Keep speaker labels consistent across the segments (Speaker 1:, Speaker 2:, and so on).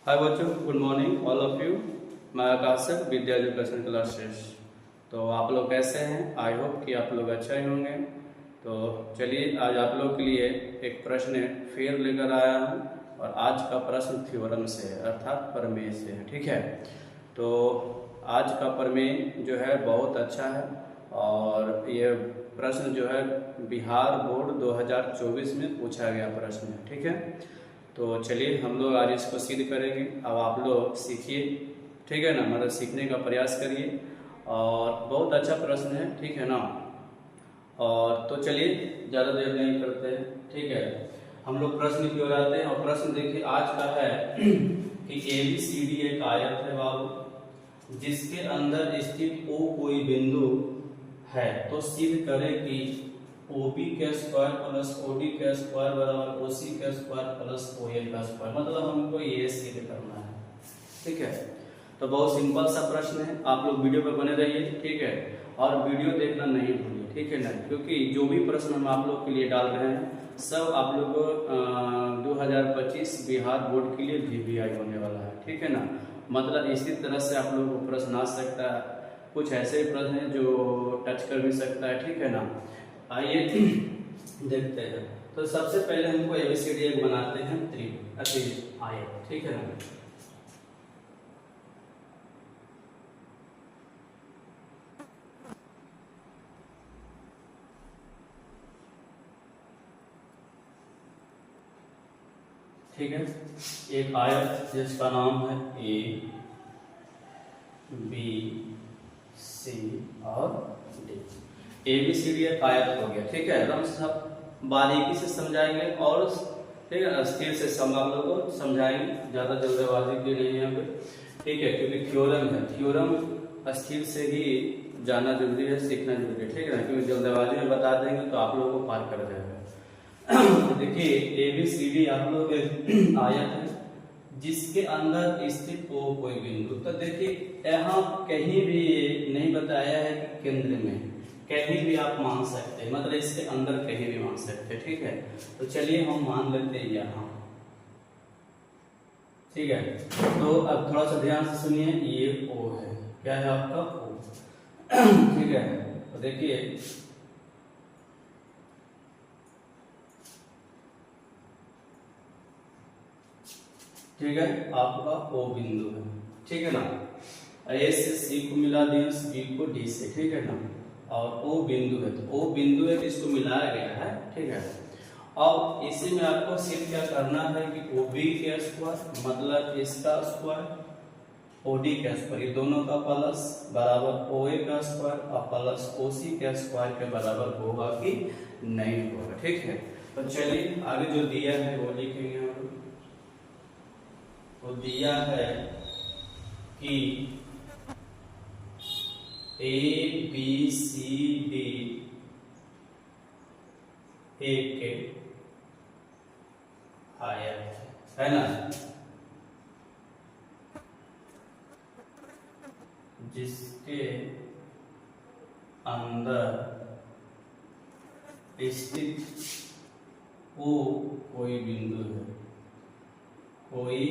Speaker 1: हाय बच्चों, good morning all of you. मैं आकाश विद्या education classes. तो आप लोग कैसे हैं? आई होप कि आप लोग अच्छा ही होंगे। तो चलिए आज आप लोग के लिए एक प्रश्न फिर लेकर आया हूँ और आज का प्रश्न थ्योरम से है अर्थात प्रमेय से है। ठीक है, तो आज का प्रमेय जो है बहुत अच्छा है और ये प्रश्न जो है बिहार बोर्ड 2024 में पूछा गया प्रश्न है। ठीक है, तो चलिए हम लोग आज इसको सिद्ध करेंगे। अब आप लोग सीखिए, ठीक है ना, मतलब सीखने का प्रयास करिए और बहुत अच्छा प्रश्न है, ठीक है ना। और तो चलिए ज़्यादा देर नहीं करते हैं, ठीक है, हम लोग प्रश्न की ओर आते हैं। और प्रश्न देखिए आज का है कि ABCD एक आयत है बाबू, जिसके अंदर स्थित O कोई बिंदु है, तो सिद्ध करें कि OB का स्क्वायर प्लस OD का स्क्वायर बराबर OC का स्क्वायर प्लस OA का स्क्वायर। मतलब हमको ये सिद्ध करना है। ठीक है, तो बहुत सिंपल सा प्रश्न है, आप लोग वीडियो पर बने रहिए, ठीक है, और वीडियो देखना नहीं भूलिए, ठीक है ना, क्योंकि जो भी प्रश्न हम आप लोग के लिए डाल रहे हैं सब आप लोग को 2025 बिहार बोर्ड के लिए VVI होने वाला है। ठीक है ना, मतलब इसी तरह से आप लोगों को प्रश्न आ सकता है। कुछ ऐसे प्रश्न हैं जो टच कर भी सकता है, ठीक है ना। आइए देखते हैं। तो सबसे पहले हमको ABCD बनाते हैं आयत, ठीक है ना। ठीक है, एक आयत जिसका नाम है ABC और D। ABCD एक आयत हो गया, ठीक है, एकदम सब बारीकी से समझाएंगे और ठीक है स्थिर से सब आप लोगों को समझाएंगे, ज़्यादा जल्दबाजी की नहीं है यहाँ पे, ठीक है, क्योंकि थ्योरम है, थ्योरम स्थिर से ही जानना जरूरी है, सीखना जरूरी है, ठीक है ना, क्योंकि जल्दबाजी में बता देंगे तो आप लोगों को पार कर जाएगा। देखिए ABCD आप लोग आयत है जिसके अंदर स्थित O कोई बिंदु। तो देखिए यहाँ कहीं भी नहीं बताया है कि केंद्र में, कहीं भी आप मान सकते हैं, मतलब इसके अंदर कहीं भी मान सकते हैं। ठीक है, तो चलिए हम मान लेते हैं यहाँ, ठीक है। तो अब थोड़ा सा ध्यान से सुनिए, ये O है, क्या है आपका O, ठीक है। तो देखिए ठीक है, आपका O बिंदु है, ठीक है ना। A से C को मिला दिया, B को D से, ठीक है ना, और O बिंदु है, तो O बिंदु है, इसको मिलाया गया है, ठीक है। अब इसी में आपको सिर्फ क्या करना है कि OB का स्क्वायर मतलब इसका स्क्वायर, OD का स्क्वायर, ये दोनों का प्लस बराबर OA का स्क्वायर और प्लस OC का स्क्वायर के बराबर होगा कि नहीं होगा, ठीक है। तो चलिए आगे जो दिया है वो लिखेंगे हम। तो दिया है कि ABCD एक आयत है ना, जिसके अंदर स्थित O कोई बिंदु है, कोई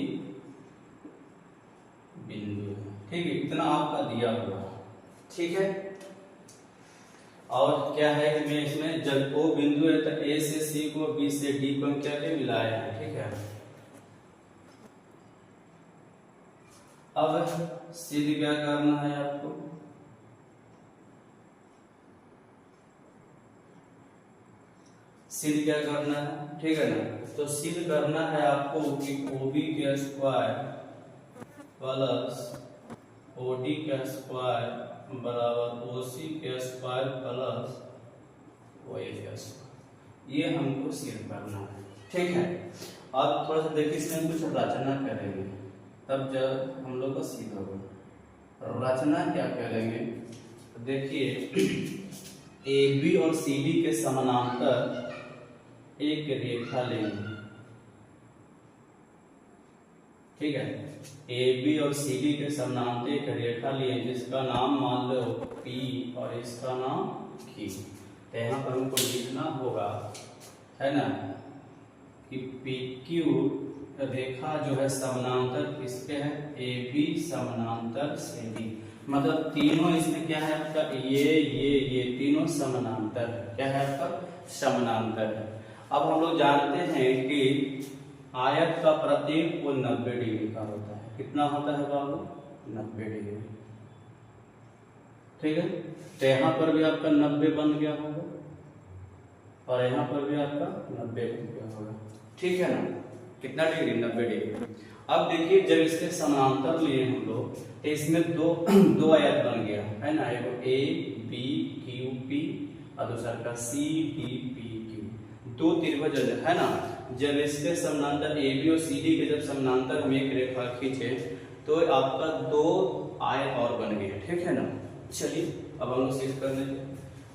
Speaker 1: बिंदु है, ठीक है, इतना आपका दिया हुआ है, ठीक है। और क्या है कि मैं इसमें जब O बिंदु है तो A से C को B से D को क्या के मिलाया है, ठीक है। अब सिद्ध क्या करना है आपको, सिद्ध क्या करना है, ठीक है ना। तो सिद्ध करना है आपको कि OB का स्क्वायर प्लस OD का स्क्वायर बराबर OC का स्क्वायर प्लस OA का स्क्वायर, ये हमको सिद्ध करना है, ठीक है। अब थोड़ा सा देखिए इसमें कुछ रचना करेंगे, तब जब हम लोग का सिद्ध होगा। रचना क्या करेंगे, तो देखिए AB और CD के समानांतर एक रेखा लेंगे, ठीक है। AB और CD के समानांतर एक रेखा लिए जिसका नाम मान लो P और इसका नाम Q। तो यहाँ पर हमको लिखना होगा, है ना, कि PQ रेखा जो है समानांतर किसके है, ए बी समानांतर सी डी, मतलब तीनों इसमें क्या है आपका, ये तीनों समानांतर है। क्या है आपका, समानांतर है। अब हम लोग जानते हैं कि आयत का प्रत्येक कोण 90 डिग्री का होता है। कितना होता है बाबू, 90 डिग्री। ठीक है, तो यहाँ पर भी आपका 90 बन गया होगा और यहाँ पर भी आपका 90 बन गया होगा। ठीक है ना, कितना डिग्री, 90 डिग्री। अब देखिए जब इसके समानांतर लिए हम लोग तो इसमें दो आयत बन गया है ना, एक ए बी क्यू पी और दूसरा का सी डी पी क्यू, दो त्रिभुज है ना। जब इसके समानांतर ए बी और सी डी के जब समानांतर हम एक रेखा खींचे तो आपका दो आयत और बन गए। ठीक है ना, चलिए अब हम लोग शिफ्ट कर लेते हैं।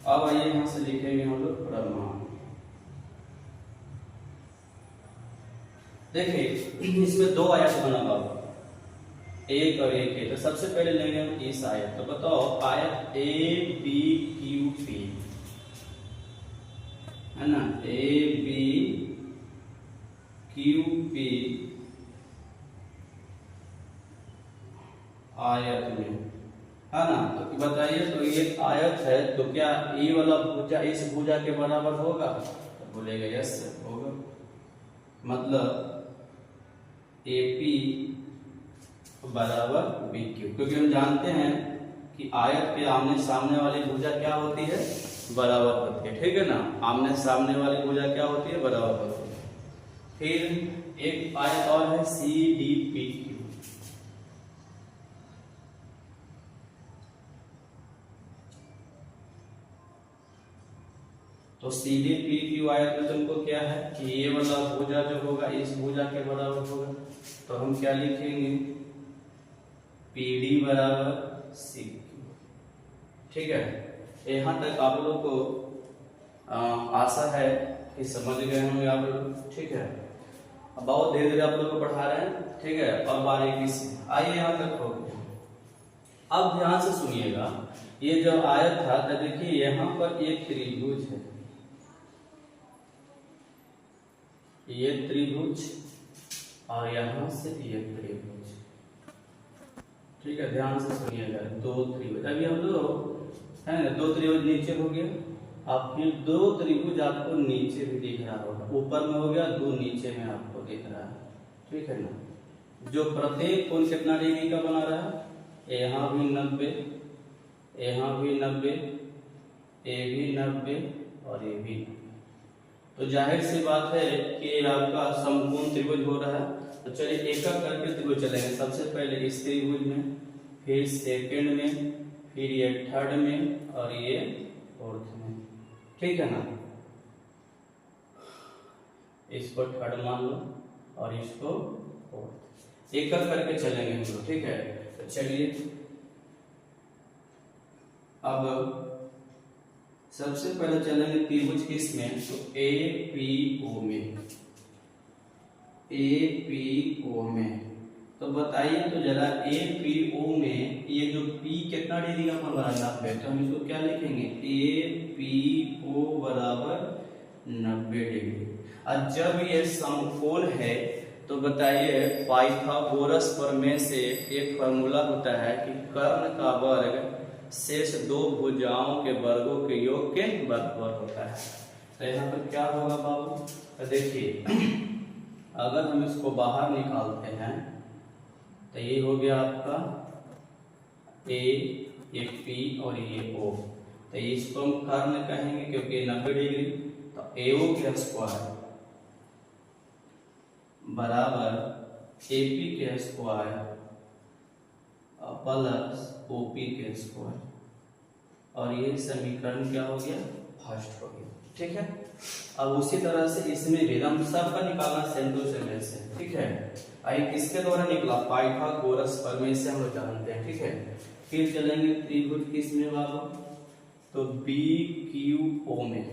Speaker 1: अब आइए यहाँ से लिखेंगे हम लोग परिमाण। देखिए इसमें दो आयत बना बाबू, एक और एक है, तो सबसे पहले लेंगे हम इस आयत। तो बताओ आयत ए बी क्यू पी है ना, ए बी क्यू पी आयत में है ना। तो बताइए, तो ये आयत है तो क्या ये वाला भुजा इस भुजा के बराबर होगा, तो बोलेगा यस होगा। मतलब AP बराबर BQ, क्योंकि हम जानते हैं कि आयत के आमने सामने वाली भुजा क्या होती है, बराबर होती है। ठीक है ना, आमने सामने वाली भुजा क्या होती है, बराबर होती है। फिर एक आयत और है CDPQ, तो CDPQ आयत में तुमको क्या है कि ये वाला भुजा जो होगा इस भुजा के बराबर होगा। तो हम क्या लिखेंगे, PD बराबर CQ। ठीक है, यहाँ तक आप लोग को आशा है कि समझ गए होंगे आप लोग। ठीक है, अब बहुत धीरे धीरे आप लोग को पढ़ा रहे हैं। ठीक है, और बारीकी से आइए यहाँ तक हो गया। अब ध्यान से सुनिएगा, ये जो आयत था तो देखिए यहाँ पर एक त्रिभुज है, ये त्रिभुज और यहां से ये त्रिभुज। ठीक है, ध्यान से सुनिएगा, दो त्रिभुज। अभी हम लोग है ना, दो त्रिभुज नीचे हो गया, अब फिर दो त्रिभुज आपको नीचे भी दिख रहा होगा, ऊपर में हो गया, दो नीचे में आपको दिख रहा है। ठीक है ना, जो प्रत्येक कोण कितना डिग्री का बना रहा है, यहाँ भी 90, यहाँ भी 90, ये भी 90 और ये भी 90। तो जाहिर सी बात है कि आपका समकोण त्रिभुज हो रहा है। तो चलिए एक एक करके त्रिभुज चलेंगे। सबसे पहले इस त्रिभुज में, फिर सेकंड में, फिर ये थर्ड में और ये फोर्थ में। ठीक है ना, इसको थर्ड मान लो और इसको फोर्थ, एक एक करके चलेंगे हम लोग। ठीक है, तो चलिए अब सबसे पहले चलेंगे त्रिभुज किस में, तो APO में, APO में। तो बताइए तो जरा APO में ये जो P कितना डिग्री का बन रहा है, तो हम इसको क्या लिखेंगे, APO बराबर 90 डिग्री। और जब ये समकोण है तो बताइए पाइथागोरस प्रमेय से एक फॉर्मूला होता है कि कर्ण का वर्ग शेष दो भुजाओं के वर्गों के योग के बराबर होता है। तो यहाँ पर क्या होगा बाबू, तो देखिए अगर हम इसको बाहर निकालते हैं तो ये हो गया आपका A, ये P और ये O। तो इसको हम कर्ण कहेंगे क्योंकि ये 90 डिग्री। तो AO के स्क्वायर बराबर AP के स्क्वायर प्लस OP के स्क्वायर, और ये समीकरण क्या हो गया, फर्स्ट हो गया। ठीक है, अब उसी तरह से इसमें भी हम सबका निकालना सेम टू सेम ऐसे। ठीक है, आई किसके द्वारा निकला, पाइथागोरस प्रमेय से हम लोग जानते हैं। ठीक है, फिर चलेंगे त्रिभुज किस में बाबू, तो BQO में,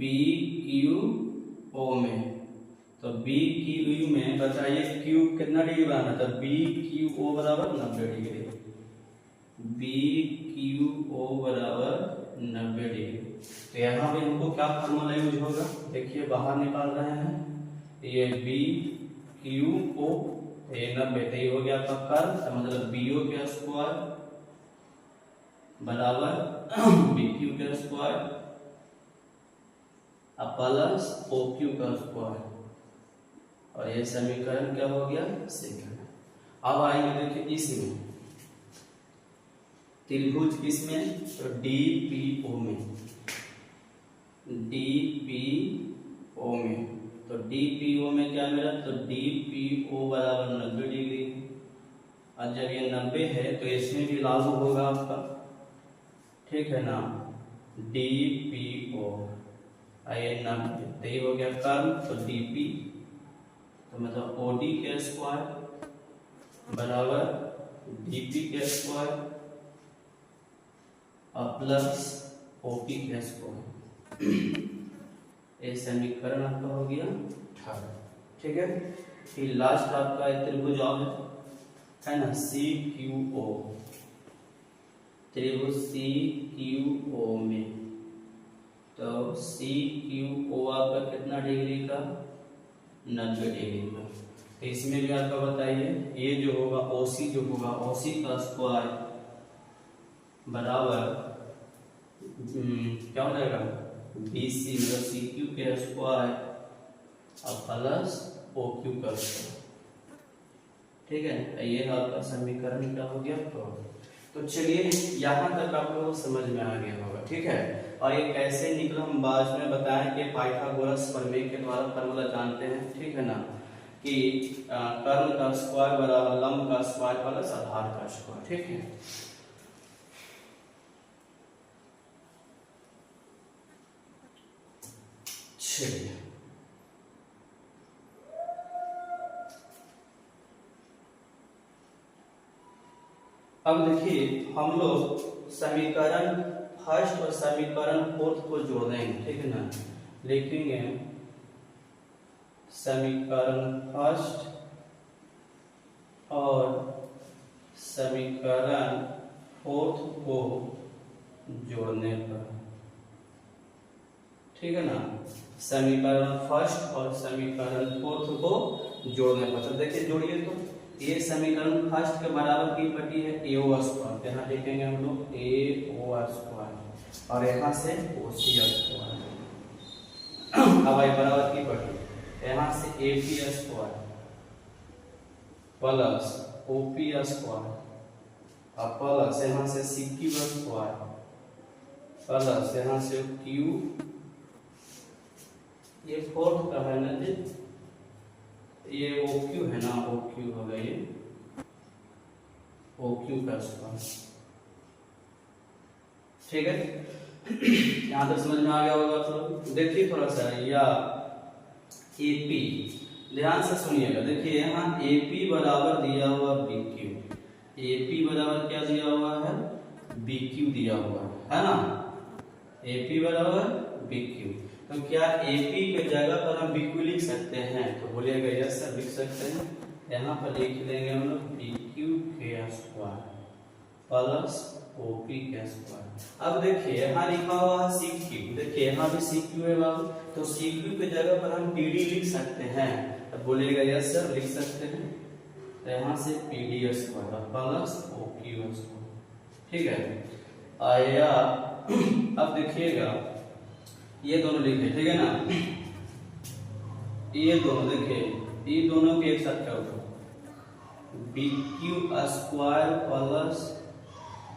Speaker 1: BQO में। तो BQO में बताइए Q कितना डिग्री बनाना, तो BQO बराबर 90 डिग्री, BQO बराबर 90 डिग्री। तो यहाँ पे हमको क्या फॉर्मूला यूज होगा, देखिए बाहर निकाल रहे हैं, ये बी क्यू ओ, ये 90, तो ये हो गया आपका कर्ल, तो मतलब बी ओ के स्क्वायर बराबर बी क्यू के स्क्वायर प्लस ओ क्यू का स्क्वायर, और ये समीकरण क्या हो गया सेकंड। अब आएंगे देखिए इसमें त्रिभुज किसमें, तो डी पी ओ में, डी पी ओ में, तो डी पी ओ में क्या मिला, तो डी पी ओ बराबर 90 डिग्री, और जब ये 90 है तो इसमें भी लागू होगा आपका, ठीक है ना, डी पी ओ, ये 90, तो ये हो गया कर्ल, तो डी पी, तो मतलब ओ डी के स्क्वायर बराबर डी पी के स्क्वायर और प्लस ओपी के स्क्वायर, ये समीकरण आपका हो गया थर्ड, ठीक है। फिर लास्ट आपका त्रिभुज है ना, सी क्यू ओ, त्रिभुज सी क्यू ओ में, तो सी क्यू ओ आपका कितना डिग्री का, 90 डिग्री का, तो इसमें भी आपका बताइए, ये जो होगा ओसी जो होगा, ओसी का स्क्वायर बराबर क्या हो जाएगा, बी सी मतलब सी क्यू के स्क्वायर और प्लस ओ क्यू का स्क्वायर, ठीक है। ये आपका समीकरण क्या हो गया, तो चलिए यहाँ तक आप लोगों को समझ में आ गया होगा, ठीक है। और ये कैसे निकला हम बाद में बताएं कि पाइथागोरस प्रमेय के द्वारा फॉर्मूला जानते हैं, ठीक है ना, कि कर्ण का स्क्वायर बराबर लंब का स्क्वायर प्लस आधार का स्क्वायर, ठीक है। चलिए अब देखिए हम लोग समीकरण फर्स्ट और समीकरण फोर्थ को जोड़ देंगे, ठीक है ना, लिखेंगे समीकरण फर्स्ट और समीकरण फोर्थ को जोड़ने पर, ठीक है ना, समीकरण फर्स्ट और समीकरण फोर्थ को जोड़ने पर, तो देखिए जोड़िए, तो ये समीकरण फर्स्ट के बराबर की पट्टी है ए ओ स्क्वायर, यहाँ लिखेंगे हम लोग ए ओ स्क्वायर, और यहाँ से ओ सी स्क्वायर, अब आई बराबर की पट्टी, यहाँ से A P square plus O P square और प्लस यहाँ से सी क्यू स्क्वायर प्लस यहाँ से क्यू, ये फोर्थ का है ना जी, ये ओ क्यू है ना, ओ क्यू हो गया, ये ओ क्यू का स्क्वायर, ठीक है। यहाँ तक समझ में आ गया होगा, तो देखिए थोड़ा सा, या ए पी, ध्यान से सुनिएगा, देखिए यहाँ ए पी बराबर दिया हुआ बी क्यू, ए पी बराबर क्या दिया हुआ है, बी क्यू दिया हुआ है ना, ए पी बराबर बी क्यू, तो क्या ए पी के जगह पर हम बी क्यू लिख सकते हैं, तो बोलिएगा यस सर लिख सकते हैं, यहाँ पर लिख देंगे हम लोग बी क्यू के स्क्वायर प्लस ओ पी के स्क्वायर। अब देखिए यहाँ लिखा हुआ है सी क्यू, देखिए यहाँ भी सी क्यू है बाबू, तो सी क्यू के जगह पर हम पी डी लिख सकते हैं, तो बोलिएगा यस सर लिख सकते हैं, तो यहाँ से P D square plus O Q square, ठीक है। आया अब देखिएगा ये दोनों लिखे, ठीक है ना, ये दोनों देखिए, ये दोनों के एक साथ क्या होगा, B Q square plus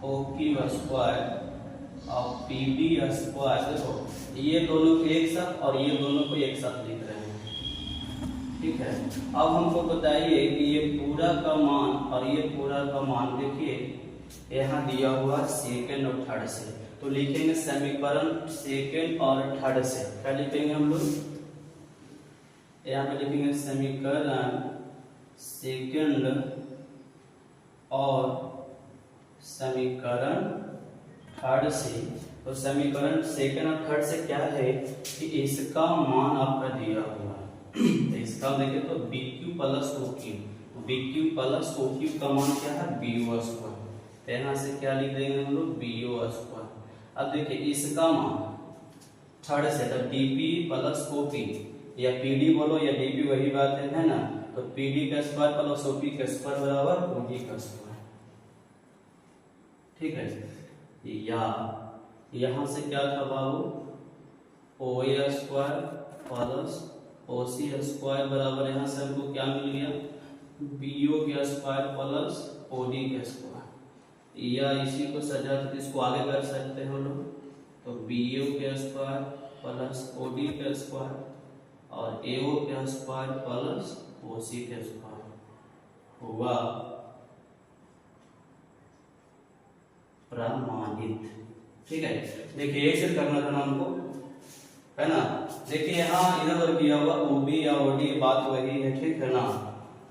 Speaker 1: O Q square और पी डी स्क्वायर, देखो ये दोनों के एक साथ और ये दोनों को एक साथ लिख रहे हैं, ठीक है। अब हमको बताइए कि ये पूरा का मान और ये पूरा का मान, देखिए यहाँ दिया हुआ सेकेंड और थर्ड से, तो लिखेंगे समीकरण सेकेंड और थर्ड से, क्या लिखेंगे हम लोग, यहाँ पे लिखेंगे समीकरण सेकेंड और समीकरण थर्ड से, तो समीकरण सेकेंड और थर्ड से क्या है कि इसका मान आपका दिया हुआ है, तो इसका देखिए तो B Q plus O Q, B Q plus O Q का मान क्या है, बी ओ स्क्वायर, तो यहाँ से क्या लिख देंगे हम लोग, बी ओ स्क्वायर। अब देखिए इसका मान थर्ड से, तो D P plus O P, या पीडी बोलो या डीपी, वही बात है ना। तो पीडी का स्क्वायर प्लस ओपी का स्क्वायर बराबर ओडी का स्क्वायर, ठीक है। या यहां से क्या था बाबू, ओ ए स्क्वायर प्लस ओ सी स्क्वायर बराबर, यहां से हमको क्या मिल गया, बीओ का स्क्वायर प्लस ओडी का स्क्वायर। या इसी को सजा तो इसको आगे कर सकते हैं हम लोग, तो बीओ का स्क्वायर प्लस ओडी का स्क्वायर और एओ का स्क्वायर प्लस ओसी का स्क्वायर हुआ प्रमाणित, ठीक है। देखिए एक से करना था ना हमको, है ना। देखिए यहाँ इधर उधर किया हुआ ओबी या ओडी बात वही है, ठीक है ना।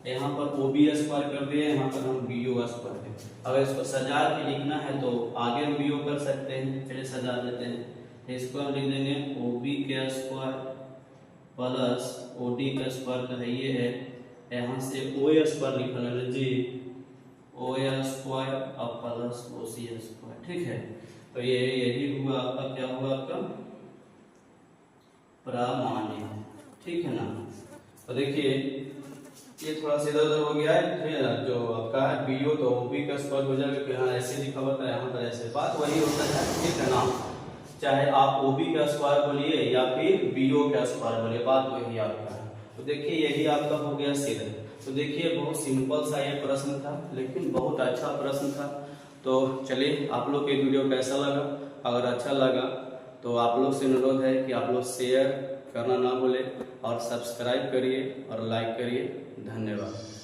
Speaker 1: यहाँ पर ओबी स्क्वायर कर दिए, यहाँ पर हम बीओ स्क्वायर कर दिए। अगर इसको सजा के लिखना है तो आगे हम बीओ कर सकते हैं, चलिए सजा देते हैं। इसको हम लिख देंगे ओबी का स्क्वायर प्लस ओडी का स्क्वायर का ये है, यहाँ से ओ स्क्वायर निकल रहा जी, ओ स्क्वायर और प्लस ओ सी स्क्वायर, ठीक है। तो ये यही हुआ आपका, क्या हुआ आपका प्रमाणित, ठीक है ना। तो देखिए ये थोड़ा सा इधर उधर हो गया है, ठीक है। जो आपका है बीओ तो ओबी का स्क्वायर हो जाएगा, यहाँ ऐसे लिखा हुआ था, यहाँ पर ऐसे, बात वही होता है, ठीक है ना। चाहे आप ओबी का स्क्वायर बोलिए या फिर बीओ का स्क्वायर बोलिए, बात वही आपका है। तो देखिए यही आपका हो गया सिद्ध। तो देखिए बहुत सिंपल सा ये प्रश्न था, लेकिन बहुत अच्छा प्रश्न था। तो चलिए आप लोग के वीडियो कैसा लगा, अगर अच्छा लगा तो आप लोग से अनुरोध है कि आप लोग शेयर करना ना भूलें और सब्सक्राइब करिए और लाइक करिए। धन्यवाद।